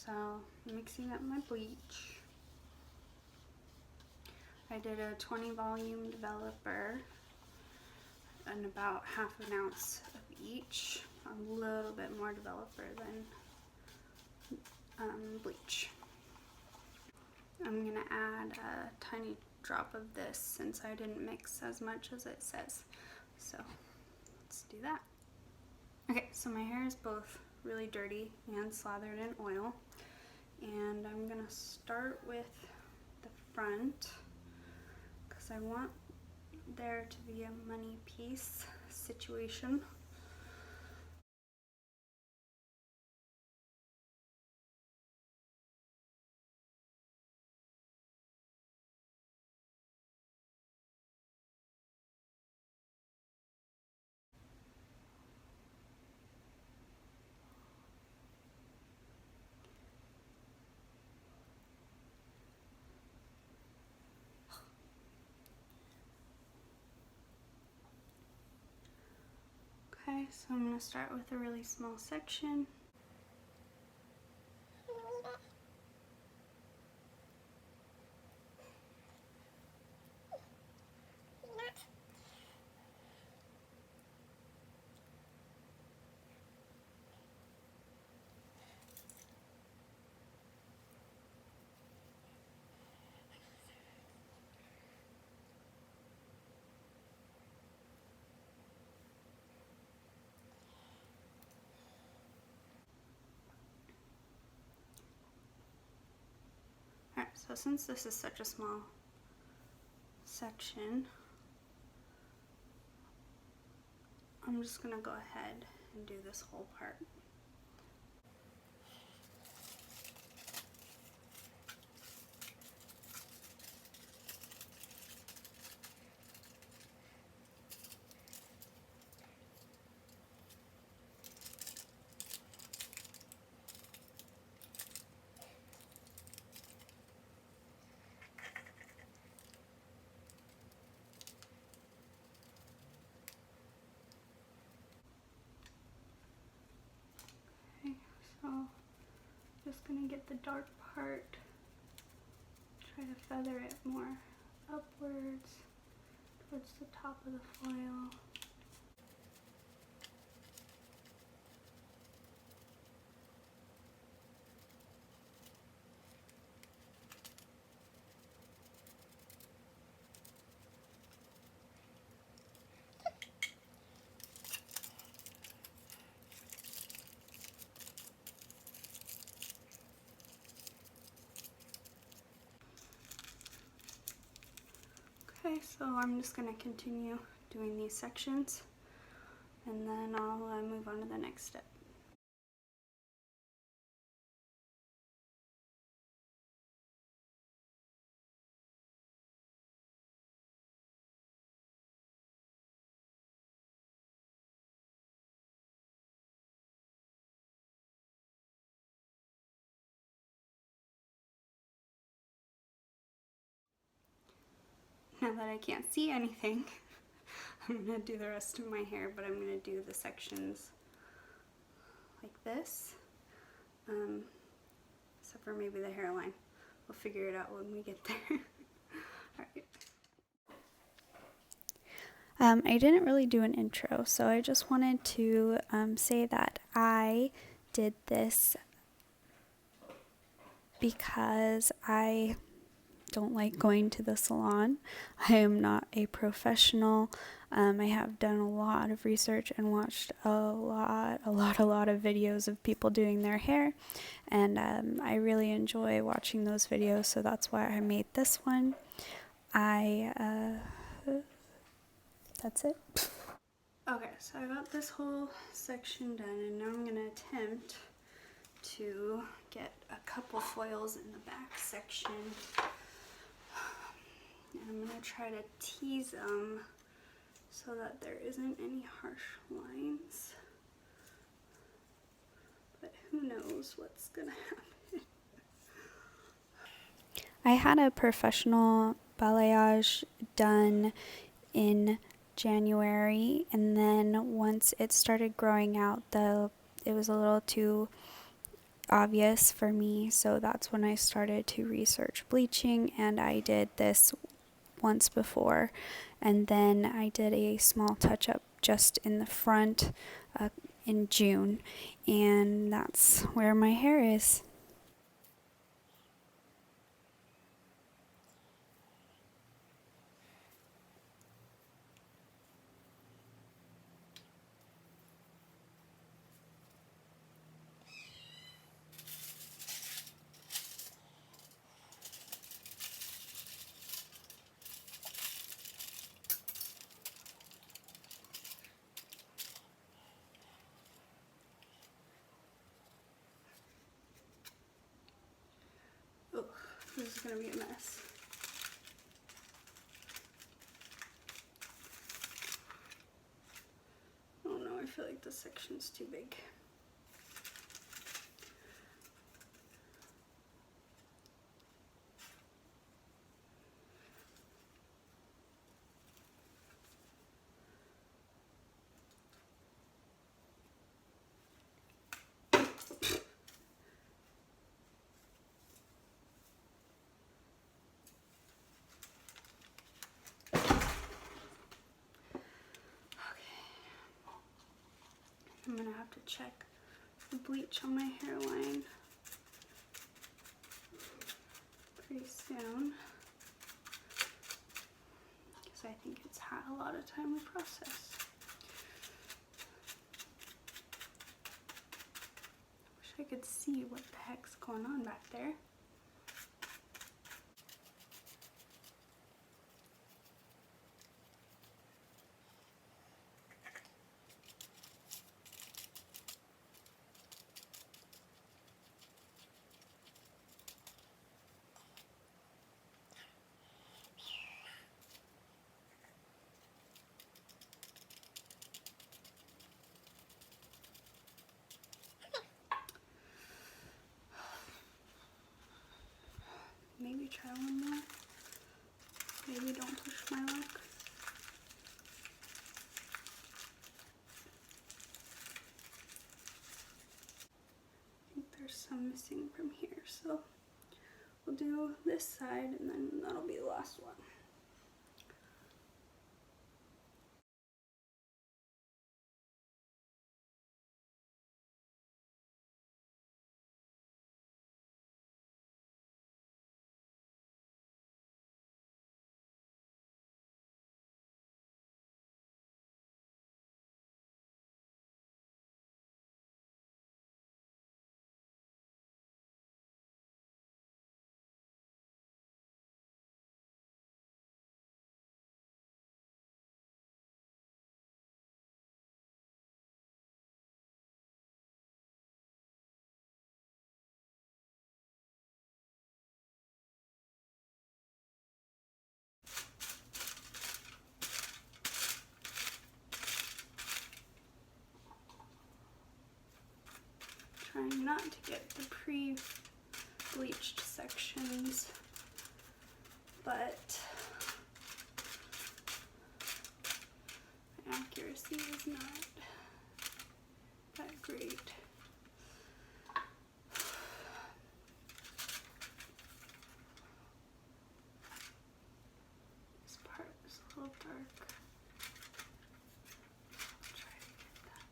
So mixing up my bleach. I did a 20 volume developer and about half an ounce of each. A little bit more developer than bleach. I'm gonna add a tiny drop of this since I didn't mix as much as it says. So let's do that. Okay, so my hair is both really dirty and slathered in oil. And I'm gonna start with the front because I want there to be a money piece situation. Okay, so I'm gonna start with a really small section. Alright, so since this is such a small section, I'm just gonna go ahead and do this whole part. So just gonna get the dark part, try to feather it more upwards towards the top of the foil. Okay, so I'm just going to continue doing these sections and then I'll move on to the next step. Now that I can't see anything, I'm going to do the rest of my hair, but I'm going to do the sections like this, except for maybe the hairline. We'll figure it out when we get there. Alright. I didn't really do an intro, so I just wanted to say that I did this because I don't like going to the salon. I am not a professional. I have done a lot of research and watched a lot of videos of people doing their hair, and I really enjoy watching those videos, so that's why I made this one. That's it. Okay, so I got this whole section done, and now I'm going to attempt to get a couple foils in the back section. And I'm going to try to tease them so that there isn't any harsh lines. But who knows what's going to happen. I had a professional balayage done in January, and then once it started growing out, it was a little too obvious for me, so that's when I started to research bleaching, and I did this once before, and then I did a small touch-up just in the front in June, and that's where my hair is. Oh, this is gonna be a mess. Oh no, I feel like this section's too big. I'm gonna have to check the bleach on my hairline pretty soon, because I think it's had a lot of time to process. Wish I could see what the heck's going on back there. Maybe try one more. Maybe don't push my luck. I think there's some missing from here, so we'll do this side and then that'll be the last one. Trying not to get the pre-bleached sections, but my accuracy is not that great. This part is a little dark. I'll try to get that.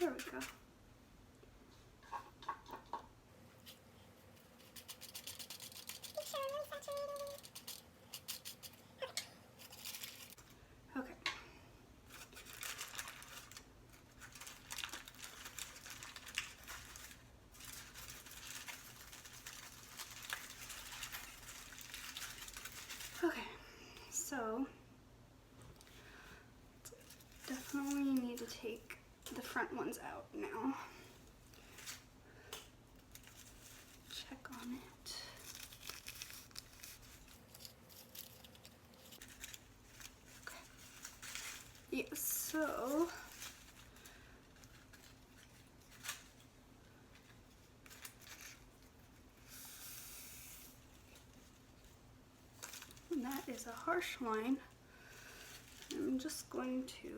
There we go. Okay. Okay, so definitely need to take the front ones out now. Check on it. Okay. Yeah, so that is a harsh line. I'm just going to put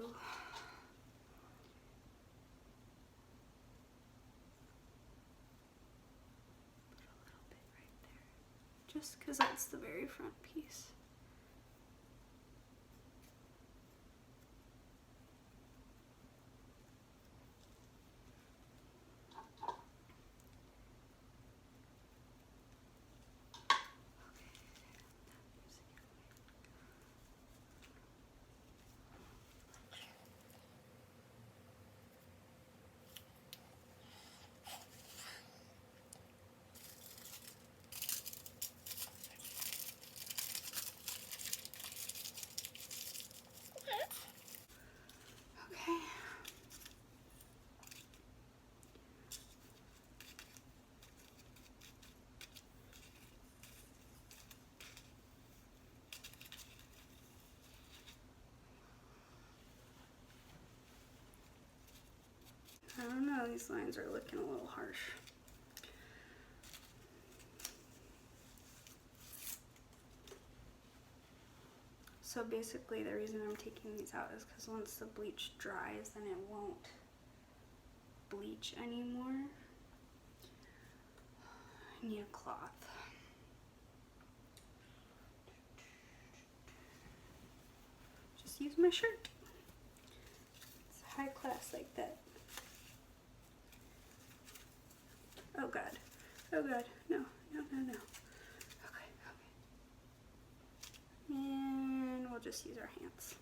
a little bit right there, just because that's the very front piece. Okay. I don't know, these lines are looking a little harsh. So basically the reason I'm taking these out is because once the bleach dries, then it won't bleach anymore. I need a cloth. Just use my shirt. It's high class like that. Oh God. Oh God. No, no, no, no. Okay, okay. And we'll just use our hands.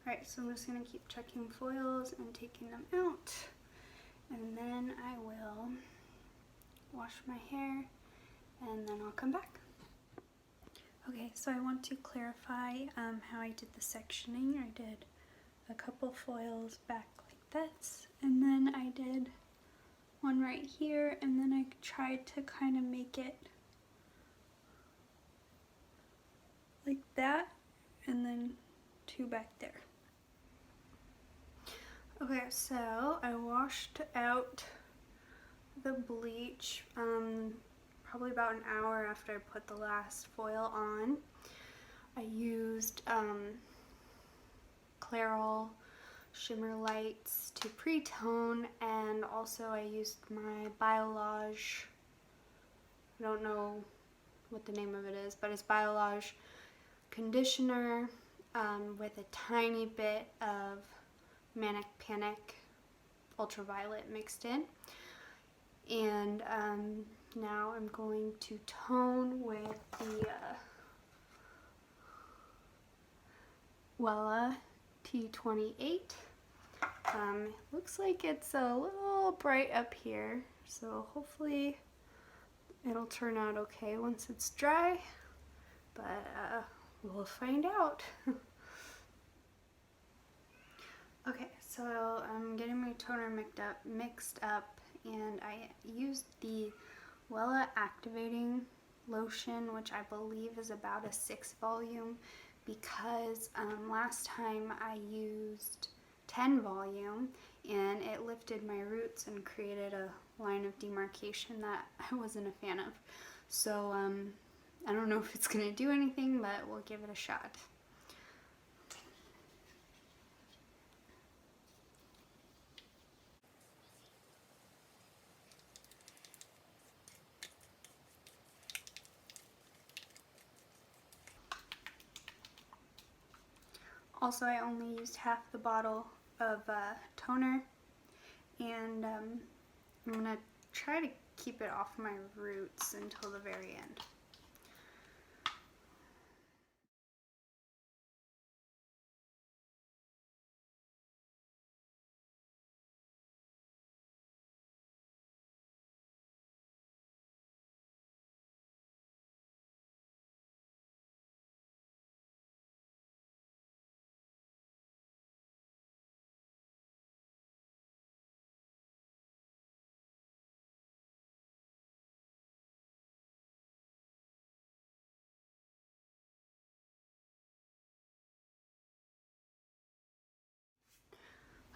Alright, so I'm just going to keep checking foils and taking them out. And then I will wash my hair and then I'll come back. Okay, so I want to clarify how I did the sectioning. I did a couple foils back like this, and then I did one right here, and then I tried to kind of make it like that, and then two back there. Okay, so I washed out the bleach probably about an hour after I put the last foil on. I used Clairol shimmer lights to pre-tone, and also I used my Biolage, I don't know what the name of it is, but it's Biolage conditioner with a tiny bit of Manic Panic ultraviolet mixed in. And now I'm going to tone with the Wella T28. Looks like it's a little bright up here, so hopefully it'll turn out okay once it's dry, but we'll find out. Okay, so I'm getting my toner mixed up, and I used the Wella Activating Lotion, which I believe is about a 6 volume, because last time I used 10 volume and it lifted my roots and created a line of demarcation that I wasn't a fan of. So I don't know if it's going to do anything, but we'll give it a shot. Also, I only used half the bottle of toner, and I'm going to try to keep it off my roots until the very end.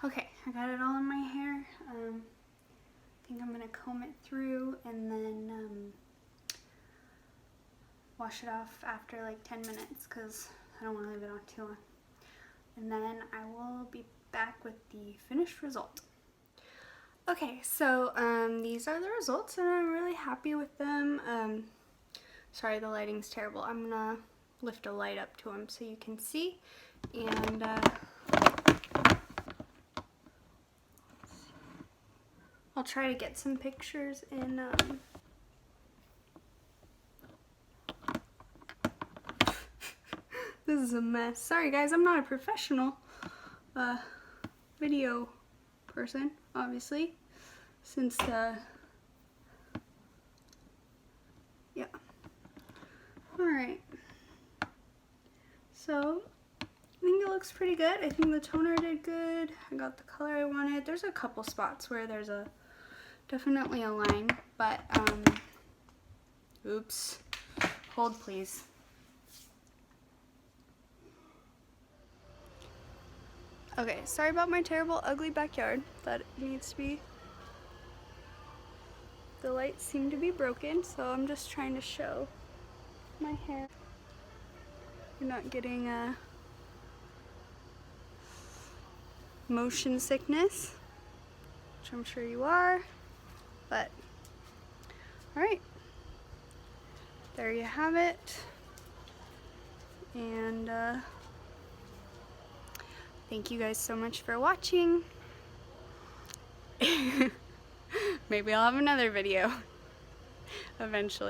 Okay, I got it all in my hair. I think I'm gonna comb it through and then wash it off after like 10 minutes because I don't want to leave it on too long. And then I will be back with the finished result. Okay, so these are the results and I'm really happy with them. Sorry, the lighting's terrible. I'm gonna lift a light up to them so you can see. And I'll try to get some pictures in this is a mess. Sorry guys, I'm not a professional video person, obviously, since yeah. Alright, so I think it looks pretty good. I think the toner did good. I got the color I wanted. There's a couple spots where there's definitely a line, but oops, hold please. Okay, sorry about my terrible, ugly backyard. That needs to be. The lights seem to be broken, so I'm just trying to show my hair. You're not getting motion sickness, which I'm sure you are, but alright, there you have it. And thank you guys so much for watching. Maybe I'll have another video eventually.